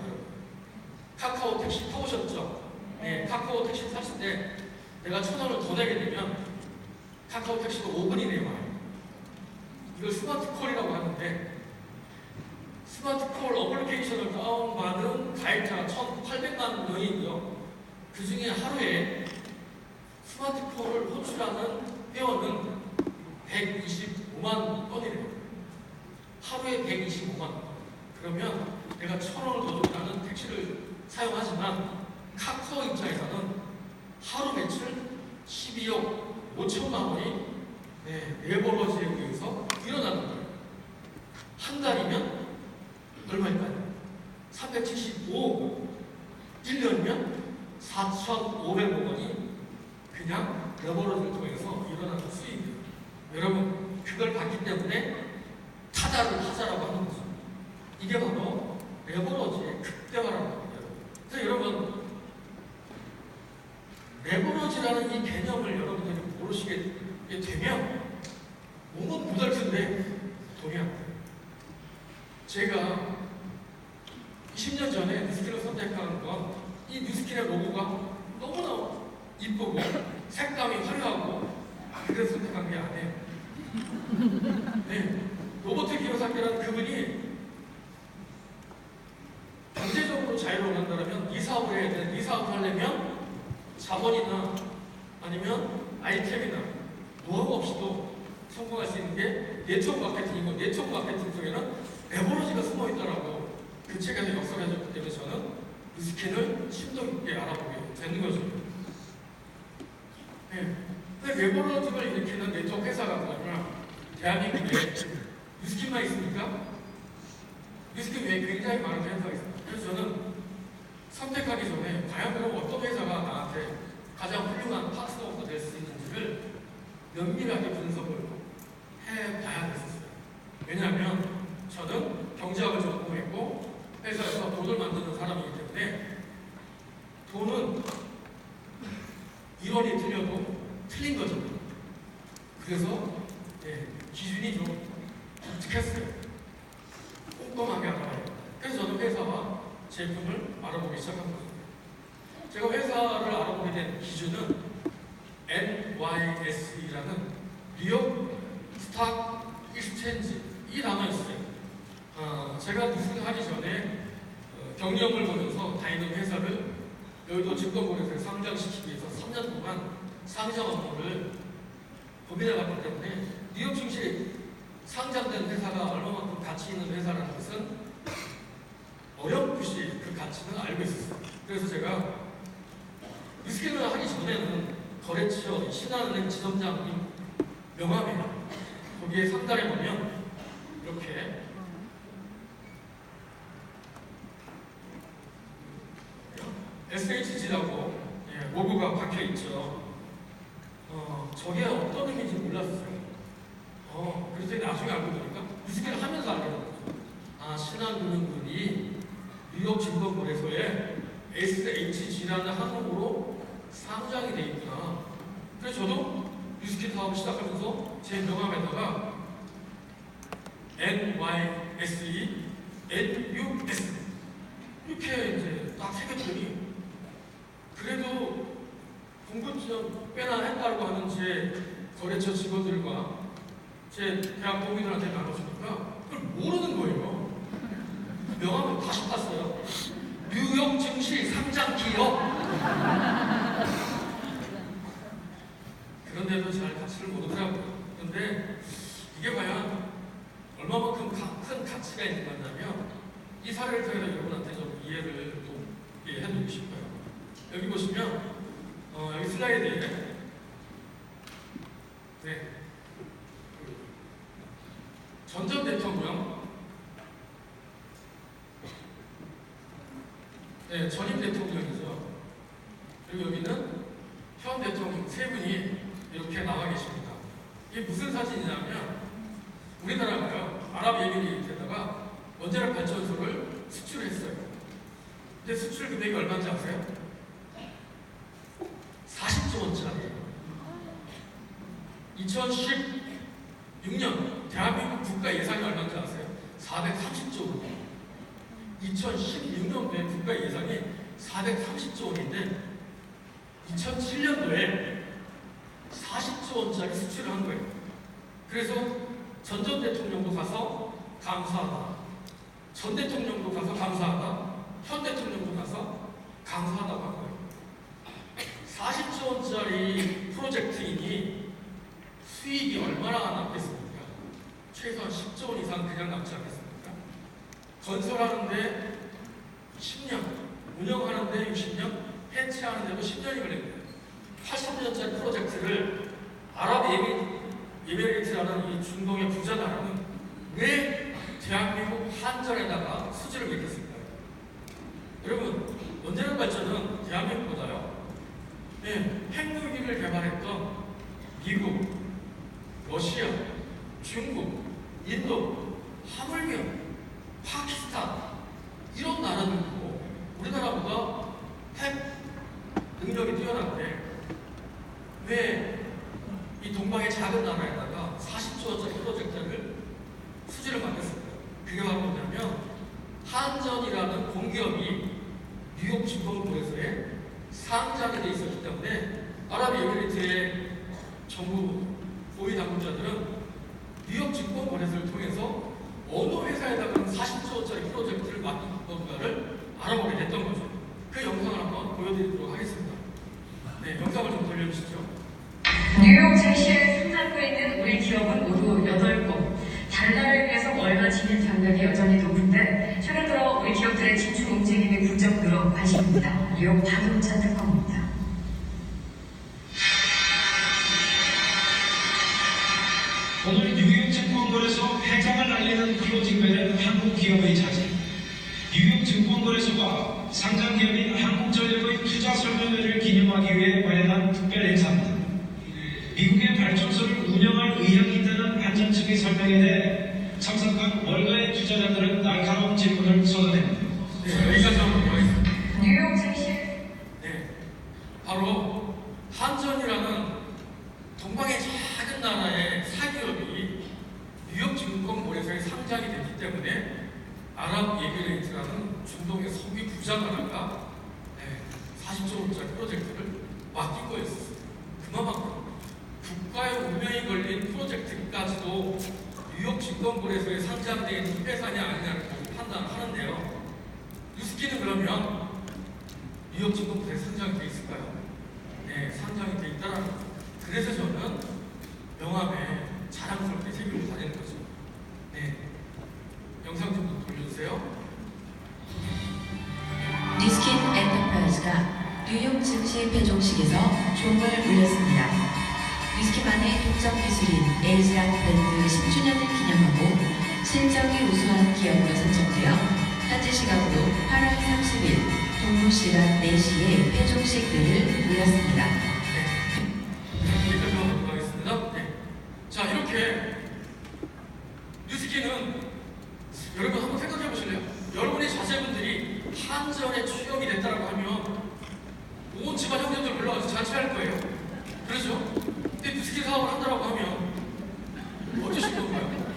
[SPEAKER 1] 카카오 택시 타보셨죠? 카카오 택시 탔을 때 내가 1,000원을 더 내게 되면 카카오 택시가 5분 이내에 와요. 이걸 스마트콜이라고 하는데 스마트콜 어플리케이션을 다운받은 가입자가 1,800만 명이고요. 그 중에 하루에 스마트콜을 호출하는 회원은 125만 건이래요. 하루에 125만 건. 그러면 내가 1,000원을 더 주고 나는 택시를 사용하지만 카카오 입장에서는 하루 매출 12억 5천만 원이 레버러지에 의해서 일어나는 거예요. 한 달이면 얼마일까요? 375억 원. 1년이면 4,500억 원이 그냥 레버러지를 통해서 일어나는 수익이에요. 여러분, 그걸 봤기 때문에 타다를 하자라고 하는 거죠. 이게 바로 레버러지의 극대화라는 거예요. 그래서 여러분, 레버러지라는 이 개념을 여러분들이 모르시게 되면 몸은 무달픈데 돈이 안 돼요. 제가 20년 전에 뉴스킨을 선택한 건 이 뉴스킨의 로고가 너무나 이쁘고 색감이 화려하고 그래서 선택한 게 아니에요. 로버트 기요사키라는 그분이 경제적으로 자유로운 한다면 이 사업을 해야 되는, 이 사업을 하려면 자본이나 아니면 아이템이나 노하우 없이도 성공할 수 있는 게 네트워크 마케팅이고, 네트워크 마케팅 속에는 레버러지가 숨어 있더라고. 그 책에서 역설해줬기 때문에 저는 위스키를 심도 있게 알아보게 되는 거죠. 네. 근데 레버러징을 일으키는 네트워크 회사가 뭐냐면 대한민국에 위스키만 있습니까? 위스키 외에 굉장히 많은 회사가 있습니다. 그래서 저는 선택하기 전에 과연 그럼 어떤 회사가 나한테 가장 훌륭한 파트너가 될 수 있는지를 면밀하게 분석을 해봐야겠었어요. 왜냐하면 저는 경제학을 전공했고 회사에서 돈을 만드는 사람이기 때문에 돈은 이론이 틀려도 틀린 거죠. 그래서 기준이 좀 독특했어요. 꼼꼼하게 알아봐요. 그래서 저는 회사와 제품을 알아보기 시작한 거죠. 제가 회사를 알아보게 된 기준은 NYSE라는 뉴욕 스탁 익스체인지 이 단어였어요. 제가 뉴스를 하기 전에 경력을 보면서 다니는 회사를 여의도 증권거래소에 상장시키기 위해서 3년 동안 상장 업무를 고민해 봤기 때문에 뉴욕 증시에 상장된 회사가 얼마만큼 가치 있는 회사라는 것은 어렴풋이 그 가치는 알고 있었어요. 그래서 제가 위스키를 하기 전에는 거래처 신한은행 지점장 명함이에요. 거기에 상단에 보면 이렇게 SHG라고 로고가 박혀 있죠. 저게 어떤 의미인지 몰랐어요. 그래서 나중에 알고 보니까 위스키를 하면서 알게 된 거죠. 신한금융그룹이 뉴욕 증권거래소에 SHG라는 한국어로 상장이 돼 있구나. 그래서 저도 위스키 사업을 시작하면서 제 명함에다가 NYSE, NUS 이렇게 이제 딱 새겼더니 그래도 공부 좀 꽤나 했다고 하는 제 거래처 직원들과 제 대학 동기들한테 나눠주니까 그걸 모르는 거예요. 명함을 다시 봤어요. 뉴욕 증시 상장 기업. 그런데도 잘 가치를 모르더라고요. 그런데 이게 과연 얼마만큼 큰 가치가 있는 거냐면 이 사례를 통해서 여러분한테 좀 이해를 좀 해드리고 싶어요. 여기 보시면 여기 슬라이드에 전 전 대통령 전임 대통령이죠. 그리고 여기는 현 대통령 세 분이 이렇게 나와 계십니다. 이게 무슨 사진이냐면 우리나라가요 아랍에미리트에다가 원자력 발전소를 수출했어요. 근데 수출 금액이 얼마인지 아세요? 40조 원짜리. 2016년 대한민국 국가 예산이 얼마인지 아세요? 430조 원. 2016년도에 국가 예산이 430조 원인데 2007년도에 40조 원짜리 수출을 한 거예요. 그래서 전 대통령도 가서 감사하다. 전 대통령도 가서 감사하다. 현 대통령도 가서 감사하다고 한 거예요. 40조 원짜리 프로젝트이니 수익이 얼마나 남겠습니까? 최소한 10조 원 이상 그냥 남지 않겠습니까? 건설하는데 10년, 운영하는데 60년, 해체하는데도 10년이 걸립니다. 80년짜리 프로젝트를 아랍에미리트라는 이 중동의 부자 나라는 왜 대한민국 한전에다가 수주를 맺겠습니까? 여러분, 원자력 발전은 대한민국보다요. 핵무기를 개발했던 미국, 러시아, 중국, 인도, 하물며 파키스탄 이런 나라들도 우리나라보다 핵 능력이 뛰어난데 왜 이 동방의 작은 나라에다가 40조 원짜리 프로젝트를 수주를 받겠습니까? 그게 바로 뭐냐면 한전이라는 공기업이 뉴욕 증권거래소에 상장이 돼 있었기 때문에 아랍에미리트의 정부 고위 당국자들은 뉴욕 증권거래소를 통해서 어느 회사에다가 40조 원짜리 프로젝트를 맡긴 건가를 알아보게 됐던 거죠. 그 영상을 한번 보여드리도록 하겠습니다. 영상을 좀 돌려주시죠.
[SPEAKER 2] 뉴욕 증시에 상장돼 있는 우리 기업은 모두 8곳. 달러를 위해서 월가 진입 장벽이 여전히 높은데 최근 들어 우리 기업들의 진출 움직임이 부쩍 늘어 관심입니다. 뉴욕 박용찬 특검입니다.
[SPEAKER 3] 오늘 뉴욕 증권거래소 폐장을 날리는 클로징벨은 한국 기업의 자질. 뉴욕 증권거래소가 상장 기업인 한국전력의 투자 설명회를 기념하기 위해 마련한 특별 행사입니다. 미국의 발전소를 운영할 의향이 있다는 한전 측의 설명에 대해 참석한 월가의 투자자들은 날카로운 질문을 쏟아냅니다.
[SPEAKER 1] 네, 여기까지 한번 보겠습니다.
[SPEAKER 2] 뉴욕 증시
[SPEAKER 1] 네, 바로 한전이라는 동방의 작은 나라의 사기업이 뉴욕 증권거래소에 상장이 됐기 때문에 아랍에미레이트라는 중동의 석유 부자 나라가 40조 원짜리 프로젝트를 맡긴 거였어요. 그만큼 국가의 운명이 걸린 프로젝트까지도 뉴욕 증권거래소에 상장되어 있는 회사냐 아니냐를 보고 판단하는데요. 뉴스키는 그러면 뉴욕 증권거래소에 상장이 되어 있을까요? 네, 상장이 되어 있다라는 거죠. 그래서 저는 명함에 자랑스럽게 새기고 다니는 거죠. 네, 영상 좀 돌려주세요.
[SPEAKER 4] 뉴스킨 엔터프라이즈가 뉴욕 증시 배종식에서 종을 울렸습니다. 뉴스킨만의 독점 기술인 LG랑 브랜드 10주년을 기념하고 실적이 우수한 기업으로 선정되어 현지 시각으로 8월 30일 동부 시간 4시에 배종식들을 올렸습니다.
[SPEAKER 1] 여기까지 한번 가겠습니다. 네. 자, 이렇게 뉴스키는 여러분 한번 생각해 보실래요? 여러분의 자제분들이 한전에 취업이 됐다라고 하면 온 집안 형제들 불러가서 잔치할 거예요. 그렇죠? 근데 뉴스키 사업을 한다라고 하면 어떠실 건가요?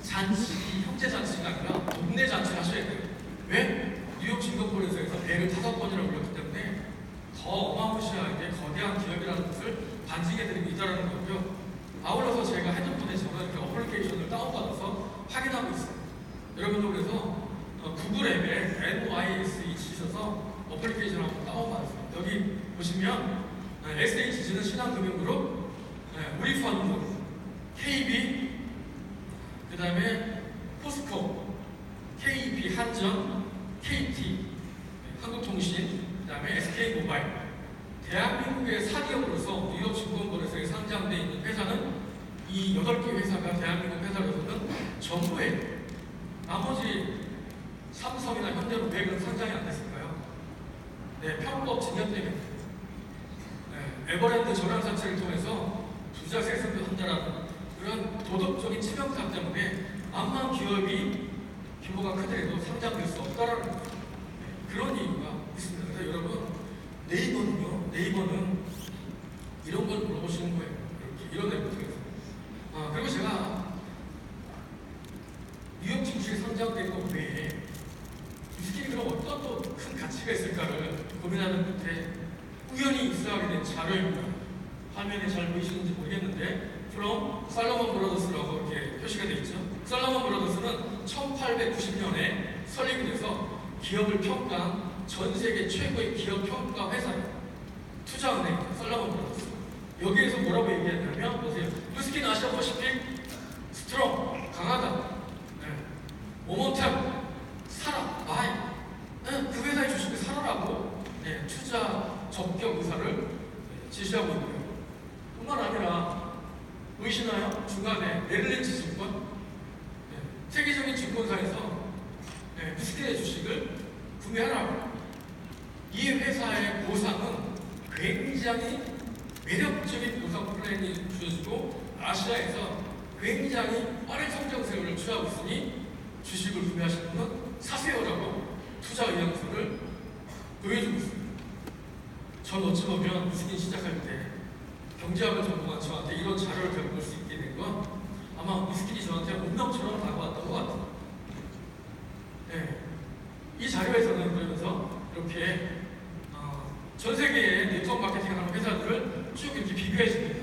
[SPEAKER 1] 잔치, 형제 잔치가 아니라 동네 잔치 하셔야 돼요. 왜? 뉴욕 증권거래소에서 배를 5번이나 올렸기 때문에 더 어마무시하게 거대한 기업이라는 것을 반증해드리고 있다는 거고요. 아울러서 제가 핸드폰에 저는 그 어플리케이션을 다운받아서 확인하고 있어요. 여러분도 그래서 구글 앱에 NYSE 치셔서 어플리케이션 한번 다운받으세요. 여기 보시면 SHG는 신한금융그룹, 우리펀드, KB, 그 다음에 포스코, KEP 한전, KT, 한국통신, 그 다음에 SK모바일, 대한민국의 사기업으로서 뉴욕 증권거래소에 상장되어 있는 회사는 이 8개 회사가 대한민국 회사로서는 전부예요. 나머지 삼성이나 현대는 왜 그런 상장이 안 됐을까요? 네, 편법 증여 때문에. 네, 에버랜드 전환사채를 통해서 부자 세습을 한다라는 그런 도덕적인 치명타 때문에 암만 기업이 규모가 크더라도 상장될 수 없다라는 거죠. 네, 그런 이유가 있습니다. 그래서 여러분 네이버는 이런 걸 물어보시는 거예요. 이렇게 이런 앱을 통해서. 그리고 제가 뉴욕 증시에 상장된 것 외에 뉴스킨이 그럼 어떤 또 큰 가치가 있을까를 고민하는 끝에 우연히 입수하게 된 자료입니다. 화면에 잘 보이시는지 모르겠는데 from 살로몬 브라더스라고 이렇게 표시가 되어 있죠. 살로몬 브라더스는 1890년에 설립이 돼서 기업을 평가한 전 세계 최고의 기업 평가 회사예요. 투자은행 살로몬 브라더스. 여기에서 뭐라고 얘기했냐면 보세요. 뉴스킨 아시다시피 스트롱 강하다. 오모탑 사라 바이. 그 회사의 주식을 사라라고 투자 적격 의사를 지시하고 있고요. 뿐만 아니라 보이시나요? 중간에 메릴린치 증권 세계적인 증권사에서 뉴스킨의 주식을 구매하라고. 이 회사의 보상은 굉장히 매력적인 보상 플랜이 주어지고 아시아에서 굉장히 빠른 성장세를 취하고 있으니 주식을 구매하시는 건 사세요라고 투자 의향서를 보여주고 있습니다. 전 어찌 보면 뉴스킨 시작할 때 경제학을 전공한 저한테 이런 자료를 배워볼 수 있게 된 건 아마 뉴스킨이 저한테 운명처럼 다가왔던 것 같아요. 네. 이 자료에서는 그러면서 이렇게 전 세계의 네트워크 마케팅하는 회사들을 쭉 이렇게 비교해 줍니다.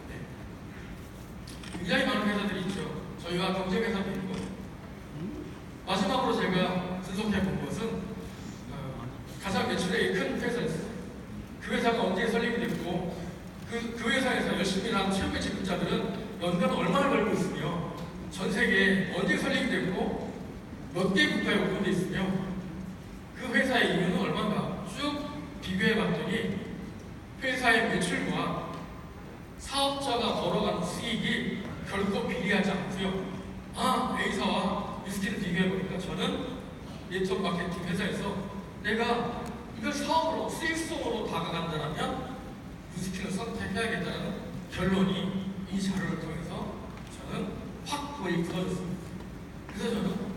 [SPEAKER 1] 네. 굉장히 많은 회사들이 있죠. 저희와 경쟁 회사도 있고. 마지막으로 제가 분석해 본 것은 가장 매출액이 큰 회사였어요. 그 회사가 언제 설립이 됐고 그 회사에서 열심히 일하는 최고의 직급자들은 연간 얼마를 벌고 있으며 전 세계에 언제 설립이 됐고 몇 개 국가에 오픈되어 있으며 그 회사의 이유는 얼마인가 쭉 비교해 봤더니 회사의 매출과 사업자가 벌어가는 수익이 결코 비례하지 않고요. A사와 위스키를 비교해 보니까 저는 네트워크 마케팅 회사에서 내가 이걸 사업으로 수익성으로 다가간다면 위스키를 선택해야겠다는 결론이 이 자료를 통해서 저는 확 거의 굳어졌습니다. 그래서 저는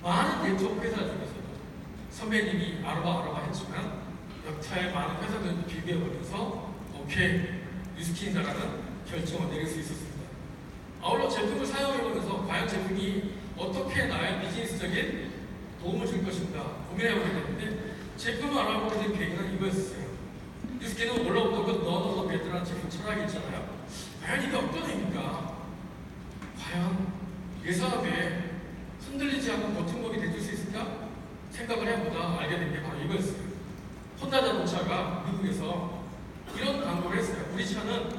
[SPEAKER 1] 많은 네트워크 회사 중에서도 선배님이 아르바 했지만 여타의 많은 회사들도 비교해보면서 오케이 위스키인가라는 결정을 내릴 수 있었습니다. 아울러 제품을 사용해보면서 과연 제품이 어떻게 나의 비즈니스적인 도움을 줄 것인가 고민해보게 됐는데 제품을 알아보게 된 계기는 이거였어요. 위스키는 원래부터 그 너너너 베드라는 제품 철학이 있잖아요. 과연 이게 어떤 의미인가? 과연 내 사업에 흔들리지 않고 버팀목이 돼줄 수 있을까? 생각을 해보다 알게 된 게 바로 이거였어요. 혼다 자동차가 미국에서 이런 광고를 했어요. 우리 차는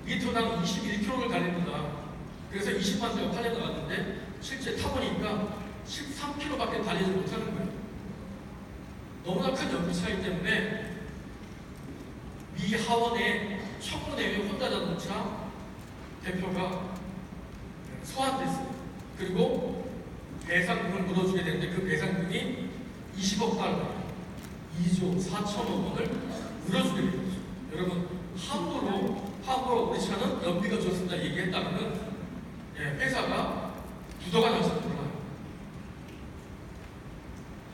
[SPEAKER 1] 리터당 21km를 달립니다. 그래서 20만 대가 팔려 나갔는데 실제 타보니까 13km밖에 달리지 못하는 거예요. 너무나 큰 연비차이기 때문에 미 하원의 청문회의 혼다 자동차 대표가 소환됐어요. 그리고 배상금을 물어주게 되는데 그 배상금이 20억 달러, 2조 4천억 원을 물어주게 되는 거죠. 여러분 함부로 우리 차는 연비가 좋습니다 얘기했다면은 회사가 부도가 나서 몰라요.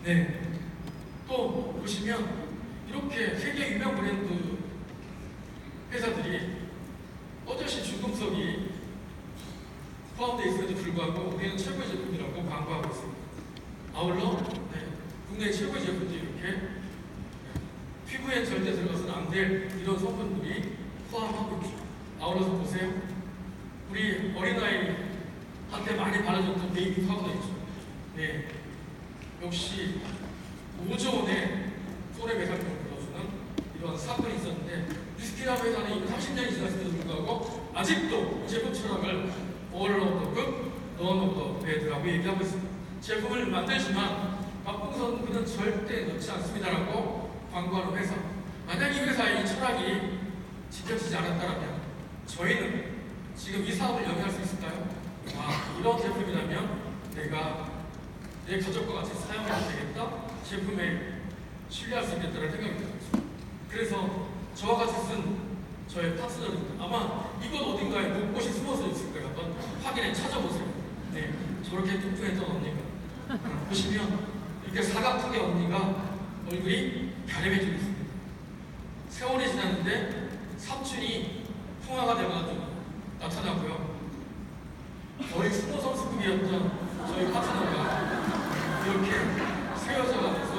[SPEAKER 1] 네. 또 보시면 이렇게 세계 유명 브랜드 회사들이 어저씨 중금속이 포함되어 있음에도 불구하고 우리는 최고의 제품이라고 광고하고 있습니다. 아울러 국내 최고의 제품들이 이렇게 피부에 절대 들어가서는 안 될 이런 성분들이 포함하고 있죠. 아울러서 보세요. 우리 어린아이한테 많이 바라줬던 베이비 파우더 있죠. 네. 역시 5조 원의 손해배상금을 물어주는 이런 사건이 있었는데 위스키라고 회사는 이미 30년이 지났음에도 불구하고 아직도 제품 철학을 all of the good, none of the bad라고 얘기하고 있습니다. 제품을 만들지만 맛풍선은 절대 넣지 않습니다라고 광고하는 회사. 만약 이 회사의 이 철학이 지켜지지 않았다면 저희는 지금 이 사업을 영위할 수 있을까요? 이런 제품이라면 내가 내 가족과 같이 사용해도 되겠다? 제품에 신뢰할 수 있겠다는 생각이 들었죠. 그래서 저와 같이 쓴 저의 파트너들 아마 이곳 어딘가에 곳곳이 숨어서 있을 거예요. 한번 확인해 찾아보세요. 네, 저렇게 뚱뚱했던 언니가 보시면 이렇게 사각형의 언니가 얼굴이 갸름해지고 있습니다. 세월이 지났는데 삼촌이 풍화가 돼가지고 나타나고요. 거의 스포 선수급이었던 저희 파트너가 이렇게 세워져가면서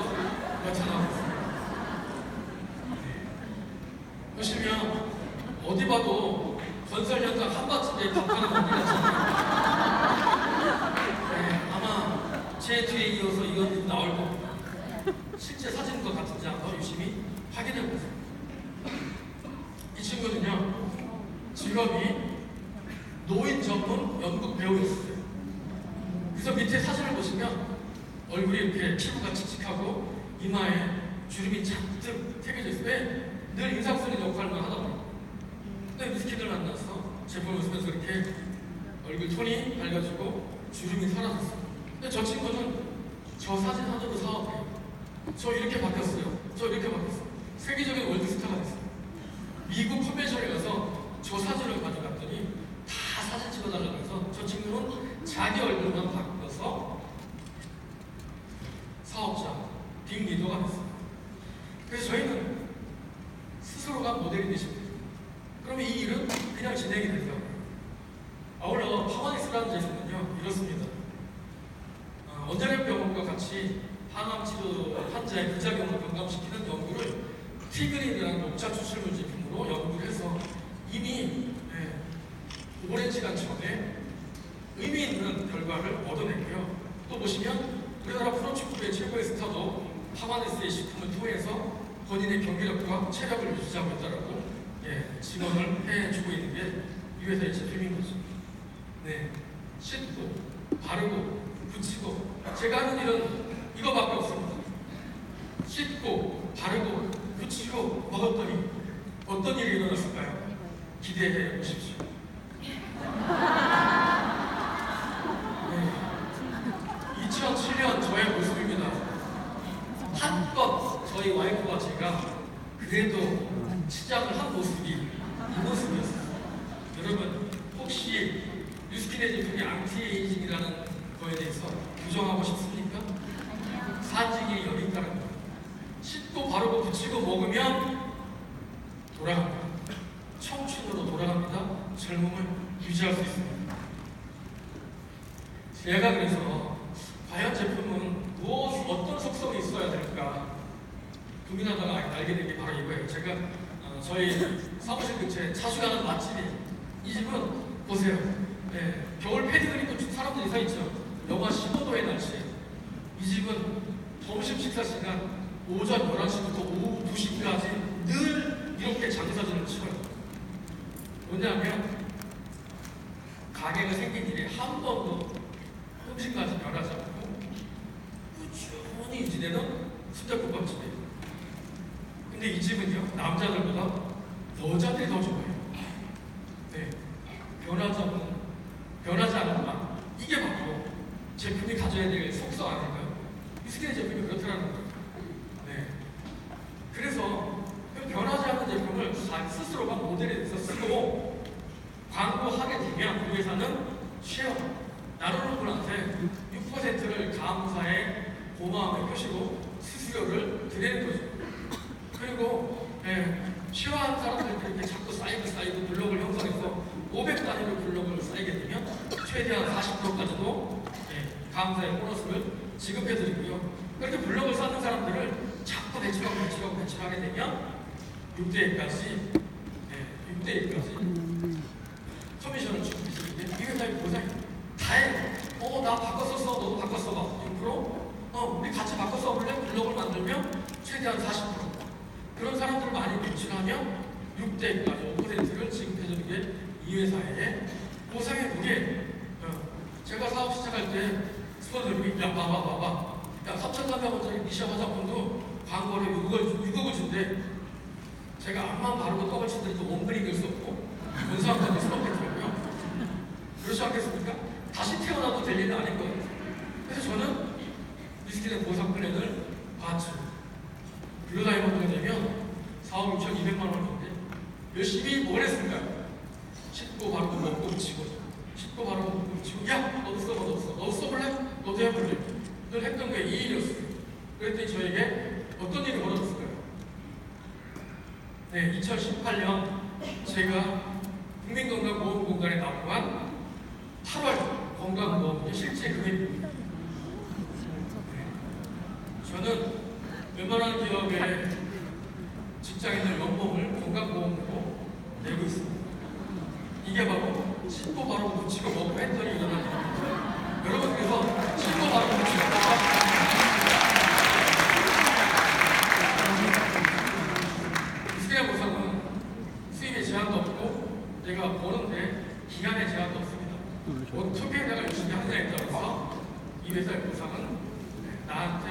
[SPEAKER 1] 나타나고 있습니다. 보시면 어디 봐도 건설 현장 한바탕에 답하는 분이 같잖아요. 아마 제 뒤에 이어서 이건 나올 겁니다. 실제 사진과 같은지 한번 유심히 확인해 보세요. 이 친구는요, 직업이 노인 전문 연극 배우였어요. 그래서 밑에 사진을 보시면 얼굴이 이렇게 피부가 칙칙하고 이마에 주름이 잔뜩 새겨져 있어요. 왜? 늘 인상 쓰는 역할만 하다 보니까. 근데 위스키를 만나서 제품을 쓰면서 이렇게 얼굴 톤이 밝아지고 주름이 사라졌어요. 근데 저 친구는 저 사진 하나로 사업해요. 저 이렇게 바뀌었어요. 저 이렇게 바뀌었어요. 세계적인 월드스타가 됐어요. 미국 컨벤션에 가서 저 사진을 가져갔더니 다 사진 찍어달라고 해서 저 친구는 자기 얼굴만 바꿔서 사업자, 빅 리더가 됐어요. 그래서 저희는 스스로가 모델이 되시면 돼요. 그러면 이 일은 그냥 진행이 되더라고요. 아울러 파마닉스라는 제품은요, 이렇습니다. 원자력 병원과 같이 항암 치료 환자의 부작용을 경감시키는 연구를 티그린이라는 녹차 추출물 제품으로 연구를 해서 이미 오랜 시간 전에 의미 있는 결과를 얻어냈고요. 또 보시면 우리나라 프로축구의 최고의 스타도 파마네스의 식품을 통해서 본인의 경기력과 체력을 유지하고 있다라고 증언을 해주고 있는 게 이 회사의 제품인 거죠. 네, 씻고 바르고 붙이고 제가 하는 일은 이거밖에 없습니다. 씻고 바르고 붙이고 먹었더니 어떤 일이 일어났을까요? 기대해 보십시오. 네. 2007년 저의 모습입니다. 한껏 저희 와이프와 제가 그래도 치장을 한 모습이 이 모습이었어요. 여러분 혹시 뉴스킨의 제품이 안티에이징이라는 거에 대해서 규정하고 싶습니까? 사직이 여기 있다는 거예요. 씻고 바르고 붙이고 먹으면 돌아갑니다. 청춘으로 돌아갑니다. 젊음을 유지할 수 있습니다. 제가 그래서 과연 제품은 어떤 속성이 있어야 될까 고민하다가 알게 된 게 바로 이거예요. 제가 저희 사무실 근처에 자주 가는 맛집이에요. 이 집은 보세요. 네, 겨울 패딩을 입고 사람들이 서 있죠. 영하 15도의 날씨에. 이 집은 점심 식사 시간 오전 11시부터 오후 2시까지 늘 이렇게 장사진을 치러요. 뭐냐면 가게가 생긴 일이 한 번도 음식까지 변하지 않고 꾸준히 유지되는 순댓국밥집이에요. 근데 이 집은요, 남자들보다 여자들이 더 좋아해요. 네, 변하지 않는 맛. 이게 바로 제품이 가져야 될 속성 아닐까요? 위스키의 제품이 그렇더라는 거예요. 네. 그래서 그 변하지 않는 제품을 스스로가 모델에 대해서 쓰고 광고하게 되면 그 회사는 쉐어, 나누는 분한테 6%를 감사의 고마움의 표시로 수수료를 드리는 거죠. 그리고 쉐어한 사람들이 이렇게 자꾸 쌓이고 블록을 형성해서 500 단위로 블록을 쌓이게 되면 최대한 40%까지도 감사의 보너스를 지급해드리고요. 그렇게 블록을 쌓는 사람들을 자꾸 배출하게 되면 6대1까지 커미션을 주고 있는데 이 회사의 보상이 다해요. 나 바꿔 썼어. 너도 바꿔 써봐. 6%? 우리 같이 바꿔 써볼래? 블록을 만들면 최대한 40%. 그런 사람들을 많이 배출하면 6대1까지 5%를 지급해주는 게 이 회사의 보상의 무게. 제가 사업 시작할 때 스폰서들이 야 봐봐. 야 3,300원짜리 미샤 화장품도 광고를 6억을 준대. 제가 앞만 바르고 떡을 치더니 또 원근이 될 수 없고 본사한테 수 없겠더라고요. 그렇지 않겠습니까? 다시 태어나도 될 일은 아닌 것 같아요. 그래서 저는 위스키의 보상 플랜을 봤죠. 블루다이먼드가 되면 4억 6,200만 원인데 열심히 뭘 했을까요? 씻고 바르고 먹고 붙이고 씻고 바르고 먹고 붙이고 야 너도 써볼래? 너도 해볼래? 늘 했던 게 이 일이었어요. 그랬더니 저에게 어떤 일이 벌어졌을까요? 네, 2018년 제가 국민건강보험공단에 납부한 8월 건강보험의 실제 금액입니다. 저는 웬만한 기업의 직장인들 연봉을 건강보험으로 내고 있습니다. 이게 바로 씻고 바르고 붙이고 먹고 했더니 일어난 일입니다. 여러분 그래서 씻고 바르고 붙이고 위스키의 보상은 수입에 제한도 없고 내가 버는데 기간에 제한도 없습니다. 어떻게 내가 열심히 하느냐에 따라서 이 회사의 보상은 나한테